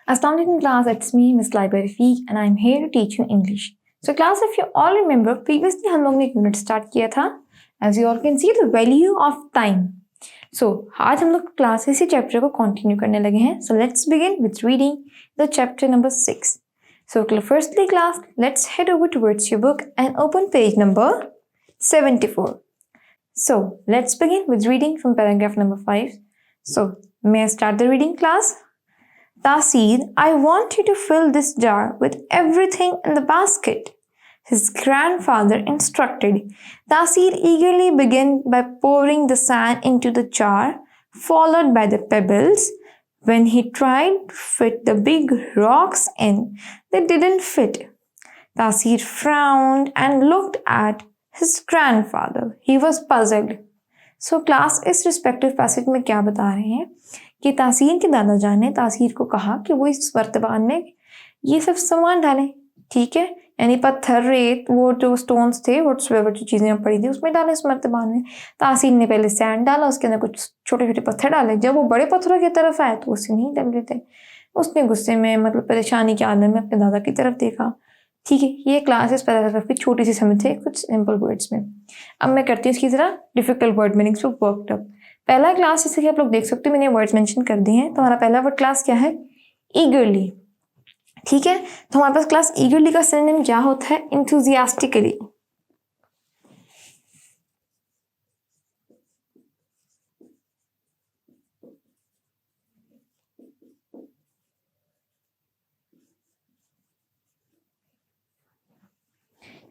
Assalamu alaikum class, it's me Miss Laiba Rafiq and I'm here to teach you English. So class, if you all remember, previously हम लोग ने एक unit start किया था as you all can see the value of time. So आज हम लोग class इसी चैप्टर को कंटिन्यू करने लगे हैं. So let's begin with reading the chapter number 6. So firstly class, let's head over towards your book and open page number 74. So let's begin with reading from paragraph number 5. So may I start the reading class? Taseer, I want you to fill this jar with everything in the basket, his grandfather instructed. Taseer eagerly began by pouring the sand into the jar, followed by the pebbles. When he tried to fit the big rocks in, they didn't fit. Taseer frowned and looked at his grandfather. He was puzzled. So class, इस respective passage में क्या बता रहे हैं कि तासीर के दादा जान ने तासीर को कहा कि वो इस बर्तमान में ये सब सामान डालें, ठीक है, यानी पत्थर, रेत, वो जो स्टोन्स थे, वो जो चीज़ें पड़ी थी उसमें डालें इस मर्तबान में. तासीर ने पहले सैंड डाला, उसके अंदर कुछ छोटे छोटे पत्थर डाले. जब वो बड़े पत्थरों की तरफ आए तो उससे नहीं डल रहे थे. उसने गुस्से में, मतलब परेशानी के आलम में अपने दादा की तरफ देखा. ठीक है, ये क्लास इस पैराग्राफ की छोटी सी समझ है कुछ सिंपल वर्ड्स में. अब मैं करती हूँ इसकी जरा डिफिकल्ट वर्ड मीनिंग्स को वर्कड अप. पहला क्लास जैसे कि आप लोग देख सकते हो मैंने वर्ड्स मेंशन कर दिए हैं. तो हमारा पहला वर्ड क्लास क्या है? ईगरली. ठीक है, तो हमारे पास क्लास ईगरली का सिनोनिम क्या होता है? इंथुजियास्टिकली.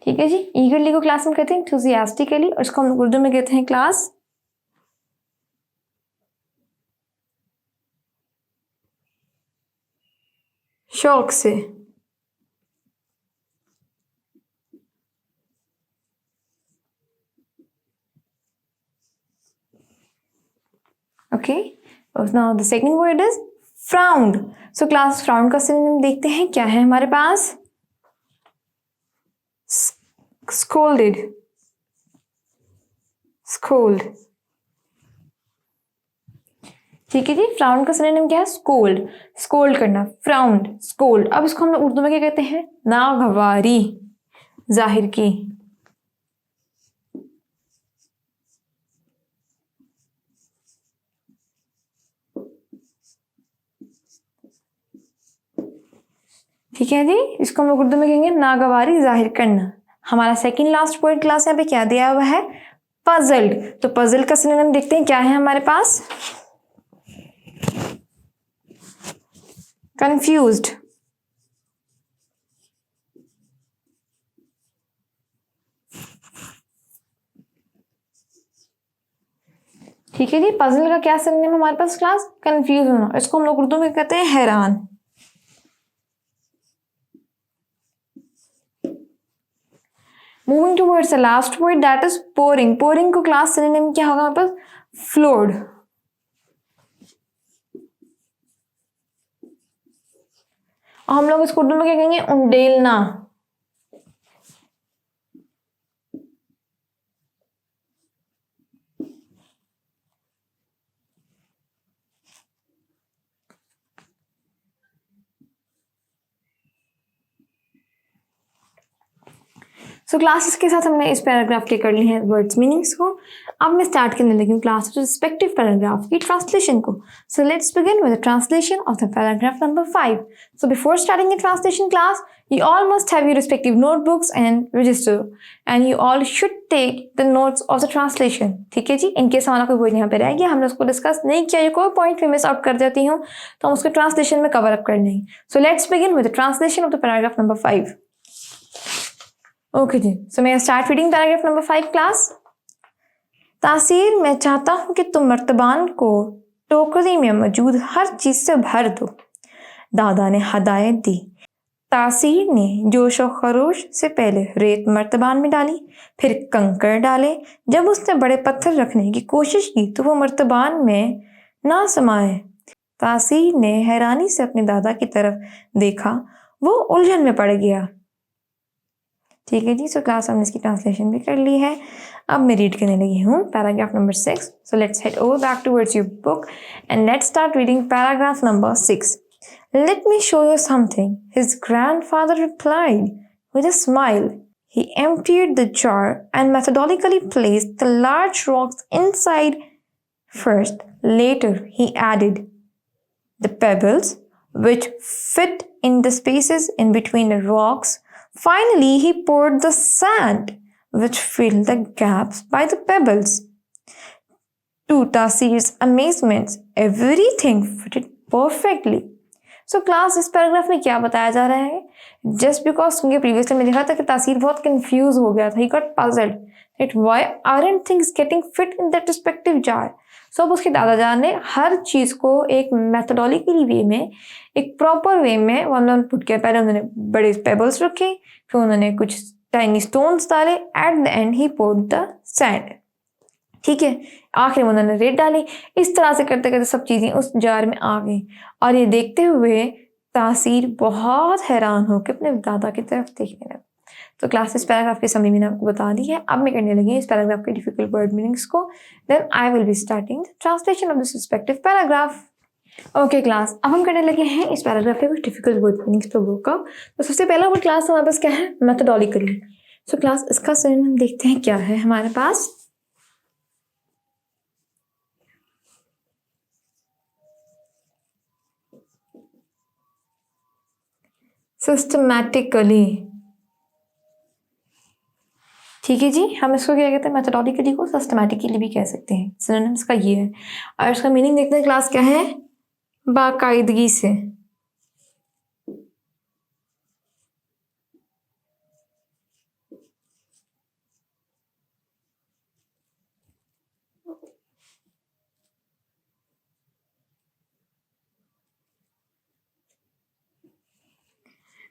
ठीक है जी, ईगरली को क्लास में कहते हैं इंथुजियास्टिकली, और इसको हम लोग उर्दू में कहते हैं क्लास शौक से. Okay, now the second word is frowned. So class frowned का सिनोनिम देखते हैं क्या है हमारे पास? स्कोल्डेड. स्कोल्ड. ठीक है जी, फ्राउंड का सिनोनिम क्या है? स्कोल्ड. स्कोल्ड करना, फ्राउंड, स्कोल्ड. अब इसको हम लोग उर्दू में क्या कहते हैं? नागवारी जाहिर की. ठीक है जी, इसको हम लोग उर्दू में कहेंगे नागवारी जाहिर करना. हमारा सेकंड लास्ट वर्ड क्लास यहाँ पे क्या दिया हुआ है? पजल्ड. तो पजल का सिनोनिम देखते हैं क्या है हमारे पास? कंफ्यूज्ड. ठीक है जी, पजल का क्या सिनोनिम हमारे पास क्लास? कंफ्यूज होना. इसको हम लोग उर्दू में कहते हैं हैरान. Moving towards the last word that is pouring. Pouring को क्लास सिनोनिम क्या होगा हमारे पास? फ्लोड. और हम लोग इसको उर्दू में क्या कहेंगे? उंडेलना. सो क्लासेस के साथ हमने इस पैराग्राफ के कर ली हैं वर्ड्स मीनिंग्स को. अब मैं स्टार्ट करने लगी हूँ क्लास रिस्पेक्टिव पैराग्राफ की ट्रांसलेशन को. So let's begin with the translation of the paragraph number 5. So before starting the translation class, you all must have your respective notebooks and register, and you all should take the notes of the translation. ठीक है जी, in case हमारा कोई word यहाँ पे रह गया, हमने उसको डिस्कस नहीं किया, कोई पॉइंट भी मिस आउट कर जाती हूँ तो हम उसको ट्रांसलेशन में कवर अप कर लेंगे. So let's begin with the translation of the paragraph number 5. Okay जी, सो मैं start reading paragraph number 5 class. Taseer, मैं चाहता हूँ कि तुम मर्तबान को टोकरी में मौजूद हर चीज से भर दो. दादा ने हदायत दी. तासीर ने जोश और खरोश से पहले रेत मर्तबान में डाली, फिर कंकड़ डाले. जब उसने बड़े पत्थर रखने की कोशिश की तो वो मर्तबान में ना समाये. तासीर ने हैरानी से अपने दादा की तरफ देखा. वो उलझन में पड़ गया. ठीक है जी। सो क्लास हमने इसकी ट्रांसलेशन भी कर ली है। अब मैं रीड करने लगी हूँ paragraph number 6। So let's head over back towards your book and let's start reading paragraph number 6. Let me show you something, his grandfather replied with a smile. He emptied the jar and methodically placed the large rocks inside first. Later, he added the pebbles, which fit in the spaces in between the rocks. Finally, he poured the sand, which filled the gaps by the pebbles. To Tasir's amazement, everything fitted perfectly. So class इस paragraph में क्या बताया जा रहा है? Just because क्योंकि previously में देखा था कि तासीर बहुत कंफ्यूज हो गया था, he got puzzled that why aren't things getting fit in that respective jar. So अब उसके दादाजान ने हर चीज को एक मेथोडोलॉजिकल वे में, एक प्रॉपर वे में उन्होंने पुट किया. पहले उन्होंने बड़े पेबल्स रखे, फिर उन्होंने कुछ टाइनी स्टोन्स डाले, at the end he poured the sand. ठीक है, आखिर में उन्होंने रेत डाली. इस तरह से करते करते सब चीज़ें उस जार में आ गई. और ये देखते हुए तासीर बहुत हैरान होकर अपने दादा की तरफ देखने लगा. तो क्लास इस पैराग्राफ की समरी मैंने आपको बता दी है. अब मैं करने लगी इस पैराग्राफ के डिफिकल्ट वर्ड मीनिंग्स को. Then I will be starting the translation of this respective paragraph. Okay class, अब हम करने लगे हैं इस पैराग्राफ के कुछ डिफिकल्ट वर्ड मीनिंग्स पर वर्कआउट. तो सबसे पहला वर्ड क्लास हमारे पास क्या है? मेथोडोलिकली. सो क्लास इसका सिनोनिम देखते हैं क्या है हमारे पास. सिस्टमैटिकली. ठीक है जी, हम इसको क्या कहते हैं? मेथोडोलिकली को सिस्टमैटिकली भी कह सकते हैं. सिनोनिम्स का ये है. और इसका मीनिंग देखते हैं क्लास क्या है? बाकायदगी से.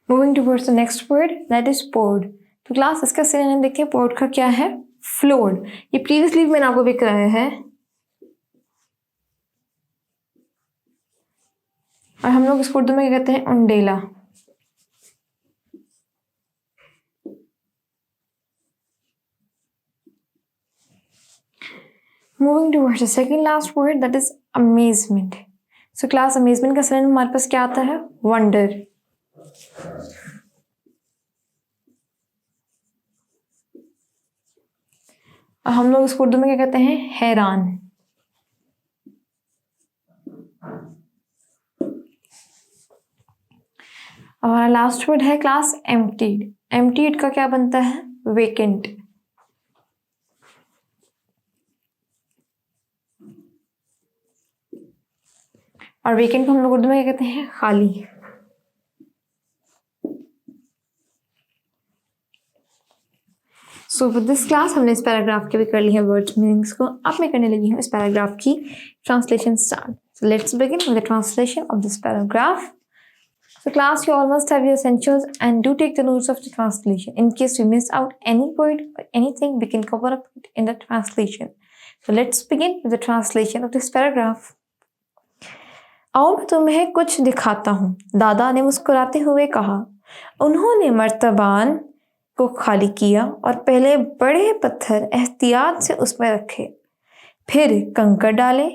Moving towards the next word that is poured. तो क्लास इसका सिनोनिम देखिए, पोर्ड का क्या है? फ्लोड. ये प्रीवियसली मैंने आपको भी कराया है और हम लोग इसको उर्दू में क्या कहते हैं? उंडेला. Moving towards the second last word that is amazement. So class amazement का सिनोनिम हमारे पास क्या आता है? वंडर. और हम लोग इसको उर्दू में क्या कहते हैं? हैरान. हमारा लास्ट वर्ड है क्लास एम्प्टीड. एम्प्टीड का क्या बनता है? वेकेंट. और वेकेंट को हम लोग उर्दू में क्या कहते हैं? खाली. सो विद दिस क्लास हमने इस पैराग्राफ के भी कर ली है वर्ड्स मीनिंग्स को. अब मैं करने लगी हूँ इस पैराग्राफ की translation start. So let's begin with the translation of this paragraph. So class, you all must have your essentials and do take the notes of the translation. In case we miss out any word or anything, we can cover up it in the translation. So let's begin with the translation of this paragraph. आओ मैं तुम्हें कुछ दिखाता हूँ, दादा ने मुस्कुराते हुए कहा. उन्होंने मर्तबान को खाली किया और पहले बड़े पत्थर एहतियात से उसमें रखे, फिर कंकड़ डाले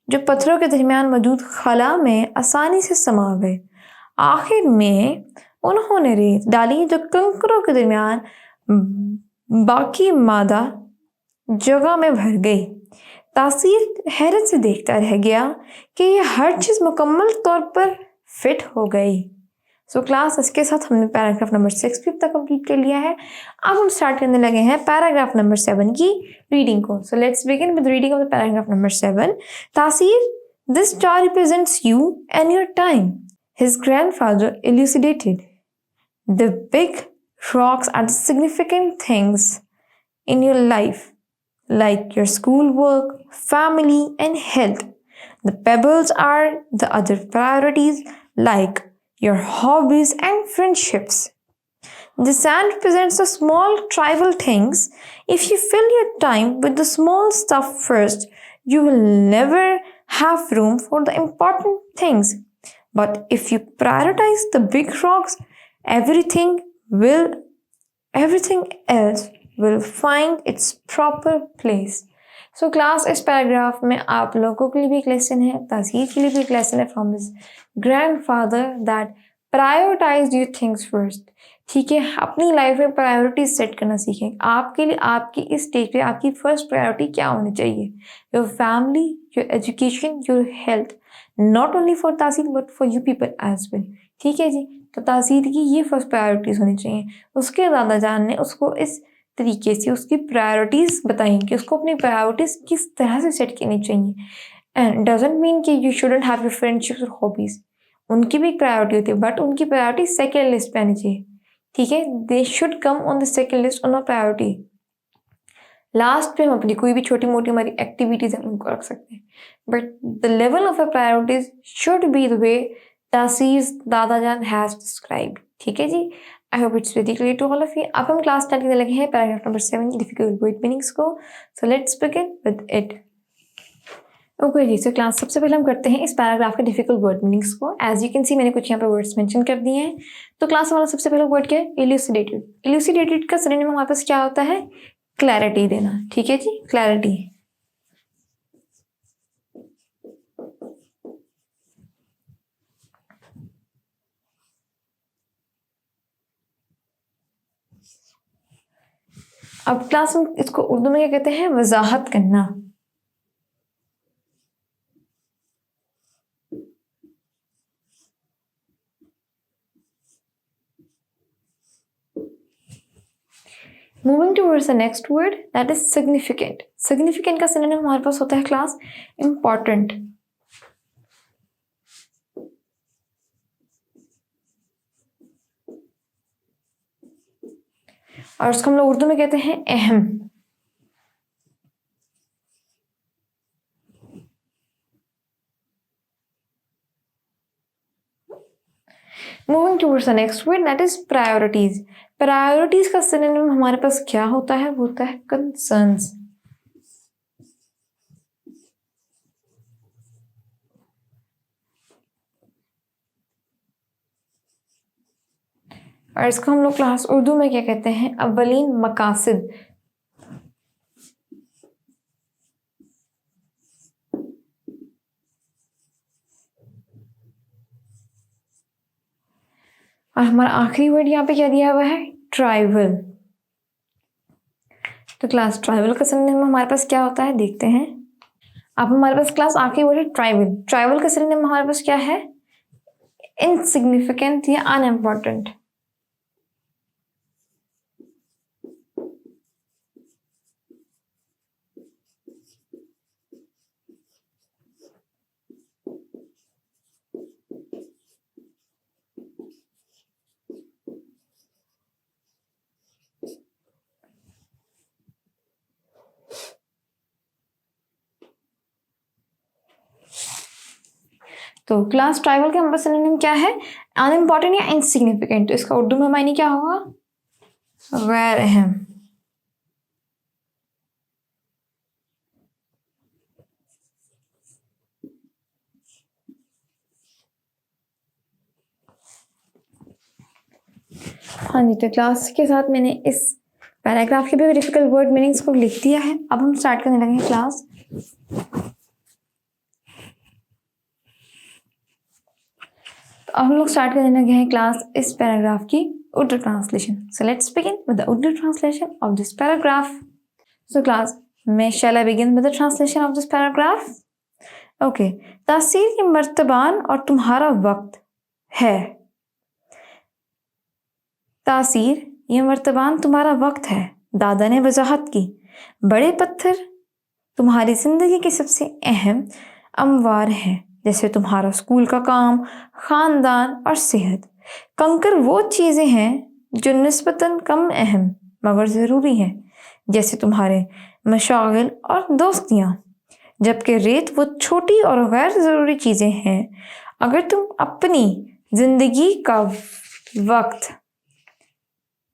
जो पत्थरों के दरमियान मौजूद खला में आसानी से समा गए. आखिर में उन्होंने रेत डाली जो कंकरों के दरमियान बाकी मादा जगह में भर गई. तासीर हैरत से देखता रह गया कि यह हर चीज़ मुकम्मल तौर पर फिट हो गई. सो क्लास इसके साथ हमने पैराग्राफ नंबर 6 भी अब तक कंप्लीट कर लिया है. अब हम स्टार्ट करने लगे हैं पैराग्राफ नंबर 7 की रीडिंग को. So let's begin with reading of the paragraph number 7. तासीर, this jar represents you and your time. His grandfather elucidated. The big rocks are the significant things in your life, like your schoolwork, family, and health. The pebbles are the other priorities, like your hobbies and friendships. The sand represents the small trivial things. If you fill your time with the small stuff first, you will never have room for the important things. But if you prioritize the big rocks, everything will everything else will find its proper place. So class, इस paragraph में आप लोगों के लिए भी एक lesson है, तासीर के लिए भी एक लेसन है from his grandfather that prioritize your things first. ठीक है, अपनी लाइफ में प्रायोरिटीज सेट करना सीखें. आपके लिए आपकी इस स्टेज पे आपकी फर्स्ट प्रायोरिटी क्या होनी चाहिए? Your family, your education, your health. Not only for Taseer but for you people as well. ठीक है जी, तो तासीर की ये फर्स्ट प्रायोरिटीज होनी चाहिए. उसके दादा जान ने उसको इस तरीके से उसकी प्रायोरिटीज बताई कि उसको अपनी प्रायोरिटीज किस तरह से सेट करनी चाहिए. एंड डजंट मीन कि you shouldn't have your friendships और हॉबीज. उनकी भी एक प्रायोरिटी होती है बट उनकी प्रायोरिटी सेकेंड लिस्ट पे आनी चाहिए. ठीक है, they should come on the second list on a priority. Last पे हम अपनी कोई भी छोटी मोटी हमारी एक्टिविटीज हैं उनको रख सकते हैं, but the level of a priorities should be the way Taseer दादा जान हैज डिस्क्राइब्ड. ठीक है जी, I hope it's very clear to all of you. अब हम क्लास स्टार्ट करने लगे हैं paragraph number 7 difficult word meanings को. So let's begin with it. Okay जी, सो क्लास सबसे पहले हम करते हैं इस पैराग्राफ के डिफिकल्ट वर्ड मीनिंग्स को. एज यू कैन सी मैंने कुछ यहाँ पे वर्ड्स मेंशन कर दिए हैं. तो क्लास वाला सबसे पहला वर्ड क्या है? इल्यूसिडेटेड. इल्यूसिडेटेड का सिनोनिम हमारे पास क्या होता है? क्लैरिटी देना. ठीक है जी, क्लैरिटी. अब क्लास में इसको उर्दू में क्या कहते हैं? वजाहत करना. Moving towards the next word, that is significant. Significant का synonym हमारे पास होता है क्लास important. और उसको हम लोग उर्दू में कहते हैं अहम. Moving towards the next word, that is priorities. Priorities का synonym हमारे पास क्या होता है? वो होता है concerns. और इसको हम लोग क्लास उर्दू में क्या कहते हैं? अव्वलीन मकासिद. और हमारा आखिरी वर्ड यहाँ पे क्या दिया हुआ है? ट्राइबल. तो क्लास ट्राइबल का सिनोनिम हमारे पास क्या होता है? देखते हैं. अब हमारे पास क्लास आखिरी वर्ड है ट्राइबल. ट्राइबल का सिनोनिम हमारे पास क्या है? इनसिग्निफिकेंट या अनइम्पोर्टेंट. तो क्लास ट्राइबल के हमारे सिनोनिम क्या है? अनइम्पोर्टेंट या इनसिग्निफिकेंट. तो इसका उर्दू में मायने क्या होगा? गैर अहम. हाँ जी, तो क्लास के साथ मैंने इस पैराग्राफ के भी डिफिकल्ट वर्ड मीनिंग्स को लिख दिया है. अब हम स्टार्ट करने लगे हैं क्लास. तो अब हम लोग स्टार्ट करने लगे हैं क्लास इस पैराग्राफ की Urdu translation. So let's begin with the Urdu translation of this paragraph. So class में shall I begin with the translation of this paragraph. Okay. Taseer की मर्तबान और तुम्हारा वक्त है. तासीर ये मर्तबान तुम्हारा वक्त है. दादा ने वजाहत की. बड़े पत्थर तुम्हारी जिंदगी के सबसे अहम अमवार हैं, जैसे तुम्हारा स्कूल का काम, खानदान और सेहत. कंकर वो चीज़ें हैं जो निस्बतन कम अहम मगर ज़रूरी हैं, जैसे तुम्हारे मशागिल और दोस्तियाँ. जबकि रेत वो छोटी और गैर ज़रूरी चीज़ें हैं. अगर तुम अपनी ज़िंदगी का वक्त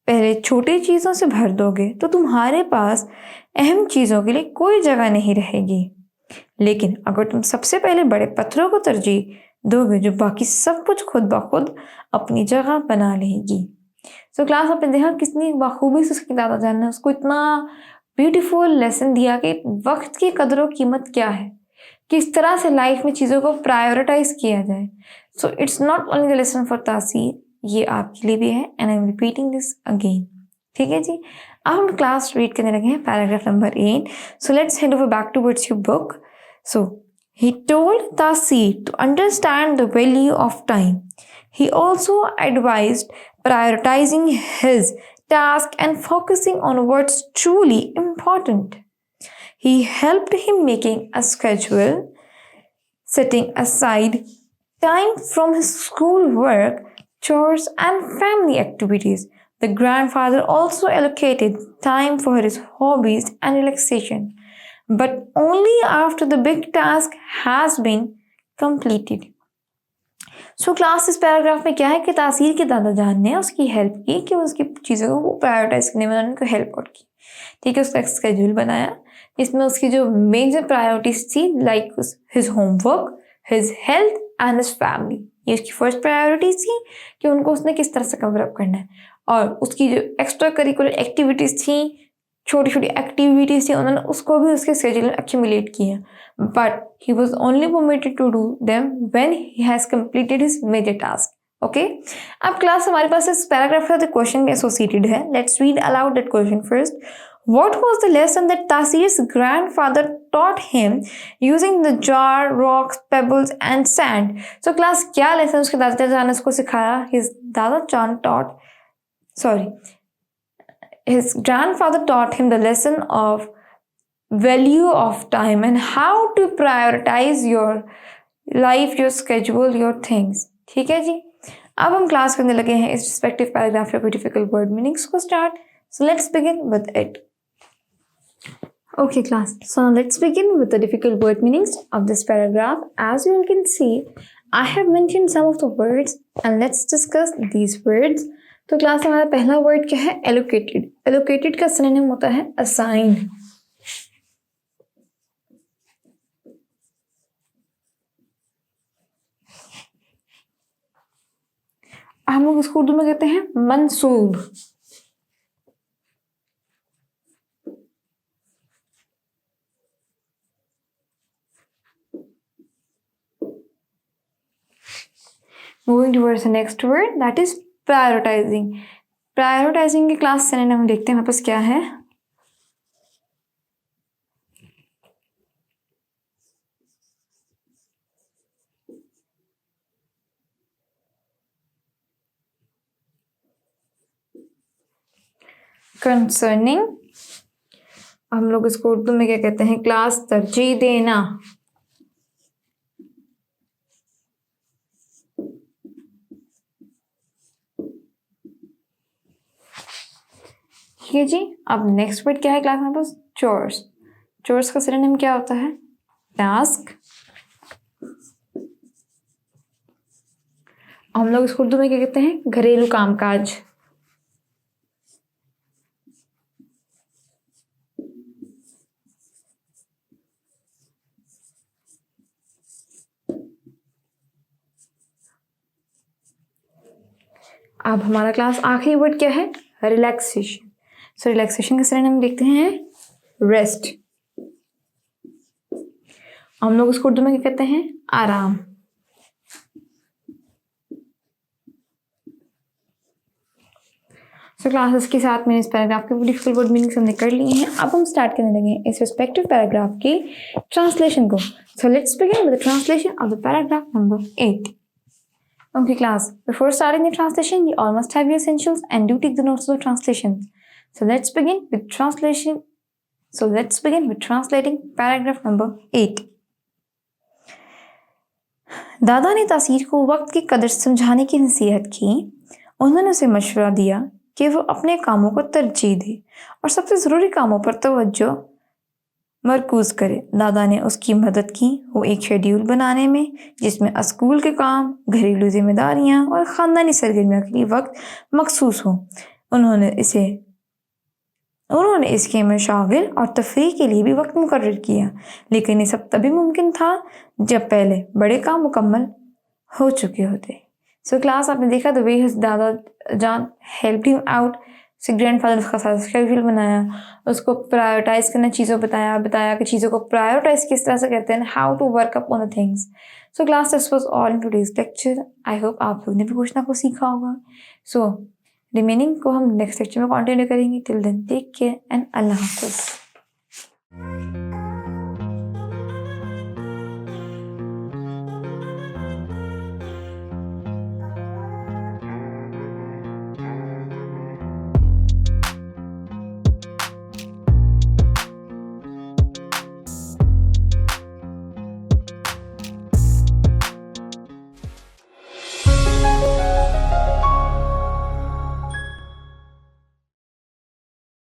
पहले छोटी चीज़ों से भर दोगे तो तुम्हारे पास अहम चीज़ों के लिए कोई जगह नहीं रहेगी. लेकिन अगर तुम सबसे पहले बड़े पत्थरों को तरजीह दोगे जो बाकी सब कुछ खुद ब खुद अपनी जगह बना लेगी. सो क्लास आपने देखा कितनी बखूबी से उसके दादा जान ने उसको इतना ब्यूटीफुल लेसन दिया कि वक्त की कदर और कीमत क्या है, किस तरह से लाइफ में चीज़ों को प्रायोरिटाइज किया जाए. So it's not only the lesson for तासीर, ये आपके लिए भी है. And I am repeating this again. ठीक है जी. अब हम क्लास रीड करने लगे हैं paragraph number 8. So let's head over back towards your book. So he told Tasir to understand the value of time. He also advised prioritizing his task and focusing on what's truly important. He helped him making a schedule, setting aside time from his school work, chores, and family activities. The grandfather also allocated time for his hobbies and relaxation, but only after the big task has been completed. So class इस paragraph में क्या है कि तासीर के दादा जान ने उसकी हेल्प की कि उसकी चीज़ों को प्रायोरिटाइज करने में उनको हेल्प आउट की. ठीक है. उसका एक स्केड्यूल बनाया जिसमें उसकी जो मेजर प्रायोरिटीज थी like his homework, his health and his family, ये उसकी फर्स्ट प्रायोरिटीज थी कि उनको उसने किस तरह से कवर अप करना है. और उसकी जो एक्स्ट्रा करिकुलर एक्टिविटीज़ थी, छोटी छोटी एक्टिविटीज़ थी, उन्होंने उसको भी उसके स्केड्यूल में एक्यूमुलेट किया. But he was only permitted to do them when he has completed his major task. Okay. अब क्लास हमारे पास इस पैराग्राफ के साथ क्वेश्चन भी एसोसिएटेड है. Let's read aloud that question first. What was the lesson that Tasir's grandfather taught him using the jar, rocks, pebbles and sand? So class क्या lesson उसके दादा जान ने उसको सिखाया? His grandfather taught him the lesson of value of time and how to prioritize your life, your schedule, your things. ठीक है जी. अब हम क्लास करने लगे हैं इस रिस्पेक्टिव पैराग्राफ के डिफिकल्ट वर्ड मीनिंग्स को start. So let's begin with it. Okay class, so now let's begin with the difficult word meanings of this paragraph. As you all can see, I have mentioned some of the words and let's discuss these words. तो class हमारा पहला word क्या है? allocated. allocated का synonym होता है assigned. हम लोग इसको उर्दू में कहते हैं मंसूब. Moving towards the next word, that is prioritizing. Prioritizing की क्लास सिनोनिम हम देखते हैं हमारे पास क्या है. Concerning, हम लोग इसको उर्दू में क्या कहते हैं क्लास? तरजीह देना. ठीक है जी. अब नेक्स्ट वर्ड क्या है क्लास में? पास चोर्स. चोर्स का सिनोनिम क्या होता है? टास्क. हम लोग इसको उर्दू में क्या कहते हैं? घरेलू कामकाज. अब हमारा क्लास आखिरी वर्ड क्या है? रिलैक्सेशन. सो रिलैक्सेशन के सिनोनिम देखते हैं रेस्ट. हम लोग उसको उर्दू में क्या कहते हैं? आराम. सो क्लासेस के साथ मैंने इस पैराग्राफ के डिफिकल्ट वर्ड मीनिंग्स हमने कर लिए हैं. अब हम स्टार्ट करने लगे हैं इस रिस्पेक्टिव पैराग्राफ की ट्रांसलेशन को. So let's begin with the translation of the paragraph number 8. Okay class, before starting the translation, you all must have your essentials and do take the notes of the translations. So let's begin with translation. So let's begin with translating paragraph number 8. दादा ने तासीर को वक्त की कदर समझाने की नसीहत की. उन्होंने उसे मशवरा दिया कि वो अपने कामों को तरजीह दे और सबसे ज़रूरी कामों पर तवज्जो मरकूज़ करे. दादा ने उसकी मदद की वो एक शेड्यूल बनाने में जिसमें स्कूल के काम, घरेलू जिम्मेदारियां और ख़ानदानी सरगर्मियों के लिए वक्त मखसूस हो. उन्होंने इसके मशागिल और तफरीह के लिए भी वक्त मुकर्रर किया. लेकिन ये सब तभी मुमकिन था जब पहले बड़े काम मुकम्मल हो चुके होते. सो क्लास आपने देखा द वे हिज दादा जान हेल्प हिम आउट। उसके ग्रैंडफादर उसका सारा शेड्यूल बनाया, उसको प्रायोरिटाइज करना चीज़ों बताया कि चीज़ों को प्रायोरिटाइज किस तरह से करते हैं, how to work up on the things. So class this was all in today's lecture. I hope आप लोग ने भी कुछ ना कुछ सीखा होगा। सो रिमेनिंग को हम नेक्स्ट लेक्चर में कंटिन्यू करेंगे। Till then take care and अल्लाह हाफिज़।